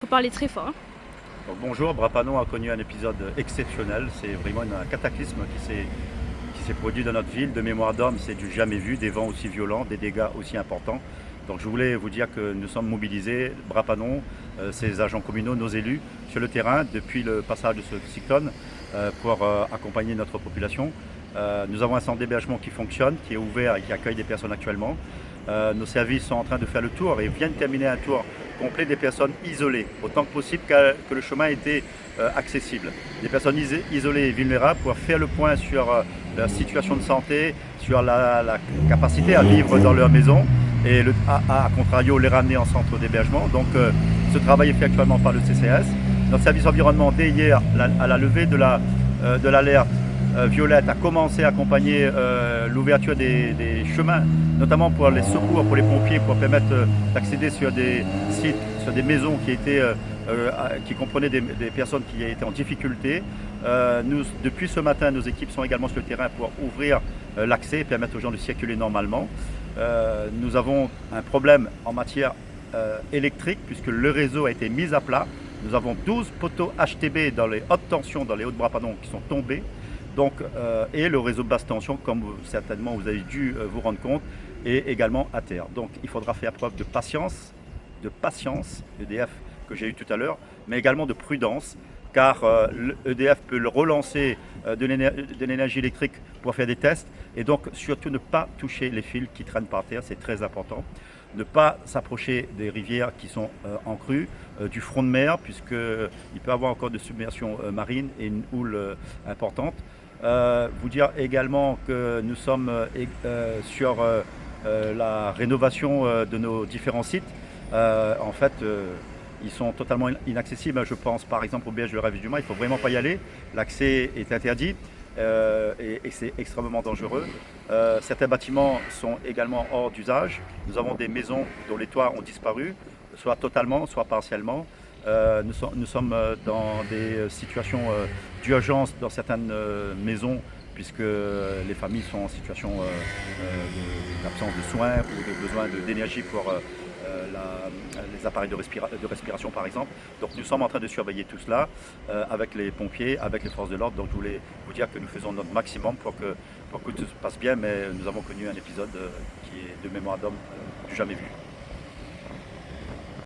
Faut parler très fort. Donc, bonjour, Brapano a connu un épisode exceptionnel. C'est vraiment un cataclysme qui s'est produit dans notre ville. De mémoire d'homme, c'est du jamais vu, des vents aussi violents, des dégâts aussi importants. Donc je voulais vous dire que nous sommes mobilisés, Brapano, ses agents communaux, nos élus, sur le terrain depuis le passage de ce cyclone pour accompagner notre population. Nous avons un centre d'hébergement qui fonctionne, qui est ouvert et qui accueille des personnes actuellement. Nos services sont en train de faire le tour et viennent terminer un tour complet des personnes isolées, autant que possible que le chemin était accessible. Des personnes isolées et vulnérables pour faire le point sur leur situation de santé, sur la capacité à vivre dans leur maison et à contrario les ramener en centre d'hébergement. Donc ce travail est fait actuellement par le CCAS. Notre service environnement, dès hier, à la levée de l'alerte violette, a commencé à accompagner l'ouverture des chemins, notamment pour les secours, pour les pompiers, pour permettre d'accéder sur des sites, sur des maisons qui comprenaient des personnes qui étaient en difficulté. Depuis ce matin, nos équipes sont également sur le terrain pour ouvrir l'accès et permettre aux gens de circuler normalement. Nous avons un problème en matière électrique puisque le réseau a été mis à plat. Nous avons 12 poteaux HTB dans les hautes tensions, dans les Hauts-de-Brabant qui sont tombés. Donc, et le réseau basse tension, comme certainement vous avez dû vous rendre compte, est également à terre. Donc il faudra faire preuve de patience, EDF que j'ai eu tout à l'heure, mais également de prudence, car EDF peut le relancer de l'énergie électrique pour faire des tests, et donc surtout ne pas toucher les fils qui traînent par terre, c'est très important. Ne pas s'approcher des rivières qui sont en crue, du front de mer, puisqu'il peut y avoir encore de submersion marine et une houle importante. Vous dire également que nous sommes sur la rénovation de nos différents sites. En fait, ils sont totalement inaccessibles. Je pense par exemple au Berge de Rêve du Mans, il ne faut vraiment pas y aller. L'accès est interdit et c'est extrêmement dangereux. Certains bâtiments sont également hors d'usage. Nous avons des maisons dont les toits ont disparu, soit totalement, soit partiellement. Nous sommes dans des situations d'urgence dans certaines maisons puisque les familles sont en situation d'absence de soins ou de besoin d'énergie pour les appareils de respiration par exemple. Donc nous sommes en train de surveiller tout cela avec les pompiers, avec les forces de l'ordre. Donc je voulais vous dire que nous faisons notre maximum pour que tout se passe bien, mais nous avons connu un épisode qui est de mémoire d'homme du jamais vu.